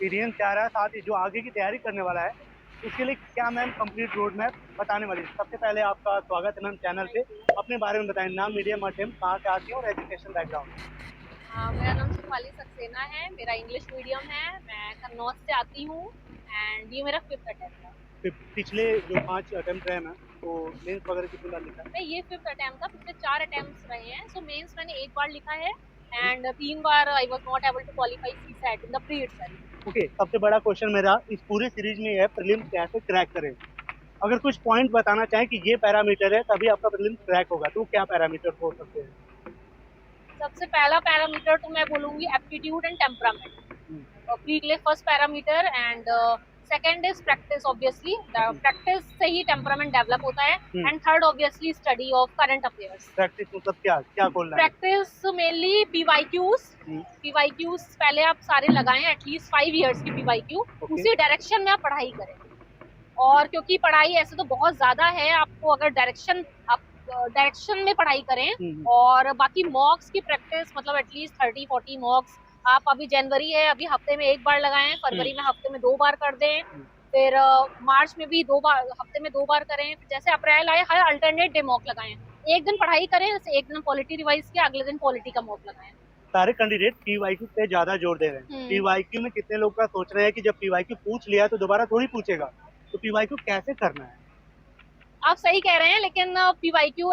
Experience क्या रहा है, साथ ही जो आगे की तैयारी करने वाला है उसके लिए क्या मैम कंप्लीट रोड मैप बताने वाली है। सबसे पहले आपका स्वागत है मैम चैनल पे। अपने बारे में बताएं, नाम, मीडियम और टेम, कहाँ से आती है और एजुकेशन बैकग्राउंड। मेरा नाम शेफाली सक्सेना है। मेरा इंग्लिश मीडियम है। मैं कन्नौज से आती हूँ एंड ये मेरा 5th अटेम्प्ट है। पिछले जो 5 अटेम्प्ट रहे मैम, तो मेंस वगैरह कितनी बार लिखा है? नहीं, ये 5th अटेम्प्ट था। पिछले 4 अटेम्प्ट्स रहे हैं। सो मेंस मैंने एक बार लिखा है एंड 3 बार I was not able to qualify CSAT in the pre itself. Okay, सबसे बड़ा क्वेश्चन मेरा इस पूरे सीरीज में ये है, प्रीलिम्स कैसे क्रैक करें। अगर कुछ पॉइंट बताना चाहें कि ये पैरामीटर है तभी आपका प्रीलिम्स क्रैक होगा, तो क्या पैरामीटर हो सकते हैं? सबसे पहला पैरामीटर तो मैं बोलूंगी एप्टीट्यूड एंड टेम्परामेंट। प्री के लिए first parameter and second is practice. Obviously practice से ही टेम्परामेंट डेवलप होता है। And third obviously study of current affairs. Practice मतलब क्या क्या बोलना है? Practice mainly PYQs. पीवाईक्यूज पहले आप सारे लगाएं, एटलीस्ट 5 इयर्स की पीवाईक्यू। उसी डायरेक्शन में आप पढ़ाई करें। और क्योंकि पढ़ाई ऐसे तो बहुत ज्यादा है, आपको अगर डायरेक्शन में पढ़ाई करें और बाकी मॉक्स की प्रैक्टिस मतलब एटलीस्ट 30-40 मॉक्स आप अभी जनवरी है, अभी हफ्ते में एक बार लगाएं, फरवरी में हफ्ते में 2 बार कर दें, फिर मार्च में भी 2 बार, हफ्ते में 2 बार करें। जैसे अप्रैल आए हर अल्टरनेट डे मॉक लगाएं। एक दिन पढ़ाई करें, जैसे एक दिन पॉलिटी रिवाइज किया, अगले दिन पॉलिटी का मॉक लगाएं। सारे कैंडिडेट पीवाईक्यू पे ज्यादा जोर दे रहे हैं। पीवाईक्यू में कितने लोग का सोच रहे हैं कि जब पीवाईक्यू पूछ लिया तो दोबारा थोड़ी पूछेगा, तो पीवाईक्यू कैसे करना है? आप सही कह रहे हैं, लेकिन पीवाईक्यू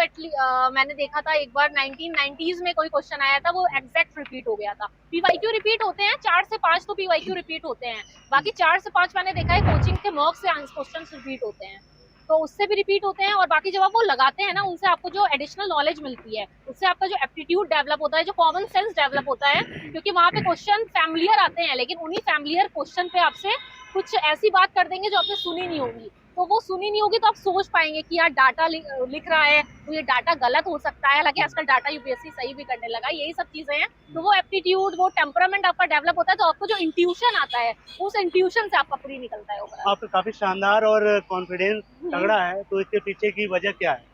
मैंने देखा था एक बार 1990s में कोई क्वेश्चन आया था, वो एग्जैक्ट रिपीट हो गया था। पीवाईक्यू रिपीट होते हैं 4 से 5 तो पीवाईक्यू रिपीट होते हैं। बाकी 4 से 5 मैंने देखा है कोचिंग के मॉक से क्वेश्चन रिपीट होते हैं, तो उससे भी रिपीट होते हैं। और बाकी जब आप वो लगाते हैं ना, उनसे आपको जो एडिशनल नॉलेज मिलती है, उससे आपका जो एप्टीट्यूड डेवलप होता है, जो कॉमन सेंस डेवलप होता है, क्योंकि वहाँ पे क्वेश्चन फैमिलियर आते हैं, लेकिन उन्हीं फैमिलियर क्वेश्चन पे आपसे कुछ ऐसी बात कर देंगे जो आपने सुनी नहीं होगी। तो वो सुनी नहीं होगी तो आप सोच पाएंगे कि यार डाटा लिख रहा है तो ये डाटा गलत हो सकता है। हालांकि आजकल डाटा यूपीएससी सही भी करने लगा, यही सब चीजें हैं। तो वो एप्टीट्यूड, वो टेम्परामेंट आपका डेवलप होता है, तो आपको जो इंट्यूशन आता है उस इंट्यूशन से आपका प्री निकलता है ओवरऑल। आपका काफी शानदार और कॉन्फिडेंस तगड़ा है, तो इसके पीछे की वजह क्या है?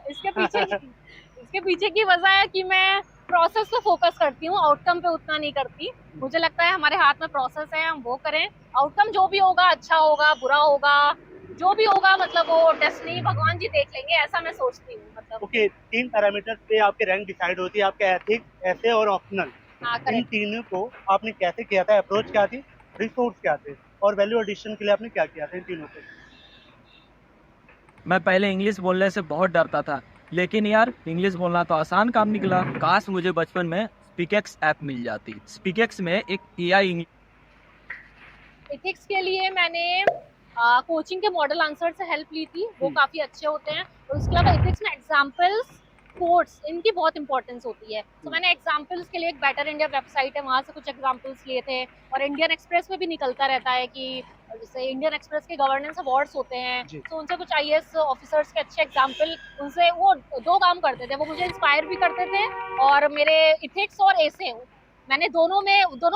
इसके पीछे की वजह है कि मैं प्रोसेस पे फोकस करती हूँ, आउटकम पे उतना नहीं करती। मुझे लगता है हमारे हाथ में प्रोसेस है, हम वो करें। आउटकम जो भी होगा, अच्छा होगा बुरा होगा, जो भी होगा मतलब वो डेस्टिनी भगवान जी देख लेंगे, ऐसा मैं सोचती हूँ। मतलब ओके, 3 पैरामीटर पे आपके रैंक डिसाइड होती है, आपके एथिक्स, ऐसे और ऑप्शनल। हाँ, इन करेक्ट। तीनों को आपने कैसे किया था? अप्रोच क्या थी, रिसोर्स क्या थे, और वैल्यू एडिशन के लिए आपने क्या किया था इन तीनों पे? मैं पहले इंग्लिश बोलने से बहुत डरता था, लेकिन यार इंग्लिश बोलना तो आसान काम निकला। काश मुझे बचपन में स्पीकेक्स ऐप मिल जाती। स्पीकेक्स में एक एआई इंग्लिश। एथिक्स के लिए मैंने कोचिंग के मॉडल आंसर से हेल्प ली थी, वो काफी अच्छे होते हैं। और उसके अलावा एथिक्स में एग्जाम्पल्स, कोट्स, इनकी बहुत इंपॉर्टेंस होती है। तो मैंने एग्जाम्पल्स के लिए एक बेटर इंडिया वेबसाइट है, वहां से कुछ एग्जाम्पल्स लिए थे। और इंडियन एक्सप्रेस में भी निकलता रहता है कि जैसे इंडियन एक्सप्रेस के गवर्नेंस अवार्ड्स होते हैं, तो उनसे कुछ आईएएस ऑफिसर्स के अच्छे एग्जाम्पल, उनसे वो 2 काम करते थे, वो मुझे इंस्पायर भी करते थे। और मेरे इथिक्स और एसे, मैंने दोनों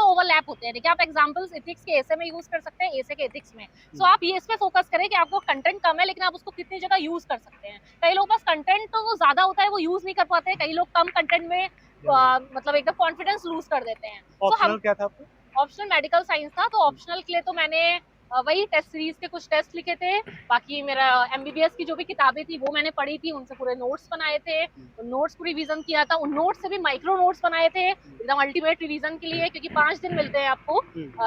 ओवरलैप होते हैं। देखिए, आप एग्जांपल्स एथिक्स के एसे में यूज कर सकते हैं, एसे के एथिक्स में। सो आप ये इस पे फोकस करें कि आपको कंटेंट कम है, लेकिन आप उसको कितनी जगह यूज कर सकते हैं। कई लोगों के पास कंटेंट तो वो ज्यादा होता है, वो यूज नहीं कर पाते हैं। कई लोग कम कंटेंट में मतलब एकदम कॉन्फिडेंस लूज कर देते हैं। ऑप्शनल क्या था आपको? ऑप्शनल मेडिकल साइंस था, तो ऑप्शनल के लिए तो मैंने वही टेस्ट सीरीज के कुछ टेस्ट लिखे थे। बाकी मेरा एमबीबीएस की जो भी किताबें थी वो मैंने पढ़ी थी, उनसे पूरे नोट्स बनाए थे, नोट्स को रिवीजन किया था। उन नोट्स से भी माइक्रो नोट्स बनाए थे एकदम अल्टीमेट रिवीजन के लिए, क्योंकि 5 दिन मिलते हैं आपको।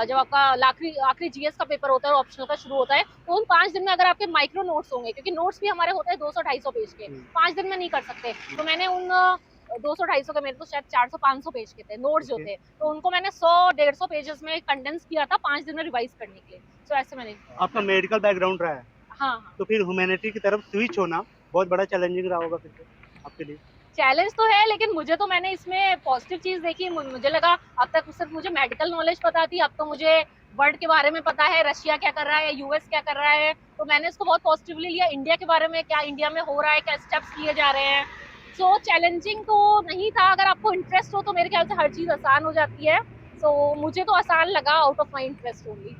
जब आपका आखिरी जीएस का पेपर होता है और ऑप्शनल का शुरू होता है, तो उन 5 दिन में अगर आपके माइक्रो नोट्स होंगे, क्योंकि नोट्स भी हमारे होते हैं 200-250 पेज के, 5 दिन में नहीं कर सकते। तो मैंने उन 200-250 के, मेरे तो शायद 400-500 पेज के थे नोट्स जो थे, तो उनको मैंने 100-150 पेजेस में कंडेंस किया था 5 दिन में रिवाइज करने के लिए। तो ऐसे मैंने आपका मेडिकल बैकग्राउंड रहा है, हाँ। तो फिर ह्यूमैनिटी की तरफ स्विच होना बहुत बड़ा चैलेंजिंग रहा होगा फिर से आपके लिए। चैलेंज तो है, लेकिन मुझे तो, मैंने इसमें पॉजिटिव चीज देखी। मुझे लगा अब तक सिर्फ मुझे मेडिकल नॉलेज पता थी, अब तो मुझे वर्ल्ड के बारे में पता है, रशिया क्या कर रहा है, यूएस क्या कर रहा है। तो मैंने इसको बहुत पॉजिटिवली लिया। इंडिया के बारे में, क्या इंडिया में हो रहा है, क्या स्टेप्स लिए जा रहे हैं। सो चैलेंजिंग तो नहीं था। अगर आपको इंटरेस्ट हो तो मेरे ख्याल से हर चीज आसान हो जाती है। सो मुझे तो आसान लगा, out of my interest only.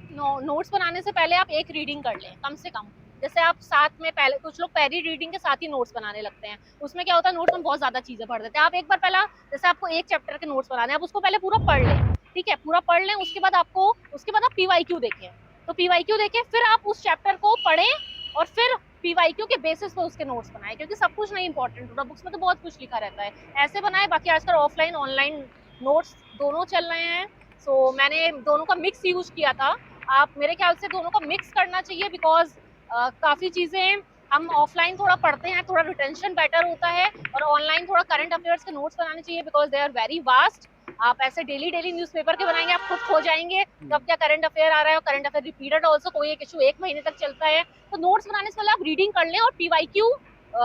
Notes बनाने से पहले आप एक रीडिंग कर लें कम से कम। जैसे आप साथ में, पहले कुछ लोग पहली रीडिंग के साथ ही नोट्स बनाने लगते हैं, उसमें क्या होता है, नोट्स में बहुत ज्यादा चीजें पढ़ देते हैं। आप एक बार पहला, जैसे आपको एक चैप्टर के नोट्स बनाने हैं, आप उसको पहले पूरा पढ़ लें। ठीक है, पूरा पढ़ लें, उसके बाद आप PYQ देखें, तो PYQ देखें, फिर आप उस चैप्टर को पढ़ें और फिर PYQ के बेसिस पे उसके नोट्स बनाएं, क्योंकि सब कुछ नहीं इंपॉर्टेंट होता, बुक्स में तो बहुत कुछ लिखा रहता है, ऐसे बनाएं। बाकी आजकल ऑफलाइन ऑनलाइन नोट्स दोनों चल रहे हैं, सो मैंने दोनों का मिक्स यूज किया था। आप मेरे ख्याल से दोनों का मिक्स करना चाहिए, बिकॉज काफ़ी चीज़ें हम ऑफलाइन थोड़ा पढ़ते हैं, थोड़ा रिटेंशन बेटर होता है, और ऑनलाइन थोड़ा करंट अफेयर्स के नोट्स बनाने चाहिए, because they are very vast. आप ऐसे डेली न्यूज़पेपर के बनाएंगे, आप खुद खो जाएंगे कब क्या करंट अफेयर आ रहा है, और करंट अफेयर रिपीटेड ऑल्सो, कोई एक इशू 1 महीने तक चलता है। तो नोट्स बनाने से पहले आप रीडिंग कर लें और PYQ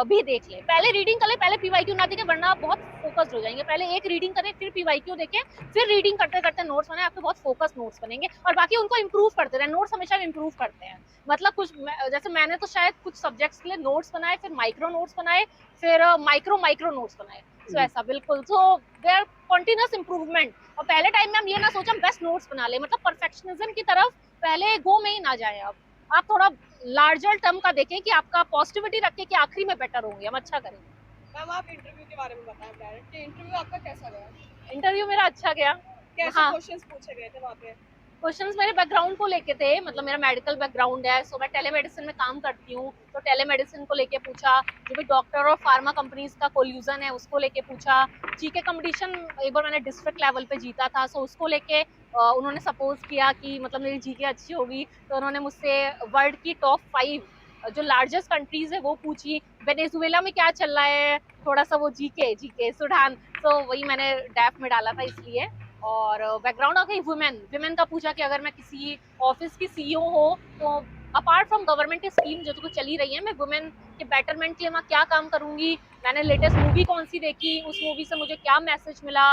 भी देख लें, पहले रीडिंग कर लें, पहले PYQ ना देखें, वरना आप बहुत फोकस्ड हो जाएंगे। पहले एक रीडिंग करें, फिर PYQ देखें, फिर रीडिंग करते करते नोट्स बनाएं, आपके बहुत फोकस नोट्स बनेंगे, और बाकी उनको इम्प्रूव करते रहें। नोट्स हमेशा इम्प्रूव करते हैं, मतलब कुछ जैसे मैंने तो शायद कुछ सब्जेक्ट्स के लिए नोट्स बनाए, फिर माइक्रो नोट्स बनाए, फिर माइक्रो नोट्स बनाए, तो ऐसा बिल्कुल, सो दे आर कॉन्टिन्यूस इम्प्रूवमेंट। और पहले टाइम में हम ये ना सोचें बेस्ट नोट्स बना ले, मतलब परफेक्शनिज्म की तरफ पहले गो में ही ना जाए। अब आप थोड़ा लार्जर टर्म का देखें कि आपका पॉजिटिविटी रखें कि आखिरी में बेटर होंगे, हम अच्छा करेंगे। मैम आप इंटरव्यू के बारे में बताएं, डायरेक्ट इंटरव्यू आपका कैसा गया? इंटरव्यू मेरा अच्छा गया। कैसे हाँ। क्वेश्चंस पूछे गए थे वहाँ पे? क्वेश्चंस मेरे बैकग्राउंड को लेके थे, मतलब मेरा मेडिकल बैकग्राउंड है, सो मैं टेलीमेडिसिन में काम करती हूँ, तो टेलीमेडिसिन को लेके पूछा, जो भी डॉक्टर और फार्मा कंपनीज का कोल्यूजन है उसको लेके पूछा। जीके कंपटीशन एक बार मैंने डिस्ट्रिक्ट लेवल पे जीता था, सो उसको लेके उन्होंने सपोज किया कि मतलब मेरी जीके अच्छी होगी, तो उन्होंने मुझसे वर्ल्ड की टॉप 5 जो लार्जेस्ट कंट्रीज है वो पूछी। वेनेजुएला में क्या चल रहा है, थोड़ा सा वो जीके सुडान, तो वही मैंने डैफ में डाला था इसलिए। और बैकग्राउंड आ गई वुमेन का पूछा कि अगर मैं किसी ऑफिस की CEO हो, तो अपार्ट फ्रॉम गवर्नमेंट स्कीम जो तो चली रही है, मैं वुमेन के बेटरमेंट के लिए मैं क्या काम करूंगी, मैंने लेटेस्ट मूवी कौन सी देखी, उस मूवी से मुझे क्या मैसेज मिला,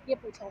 ये पूछा।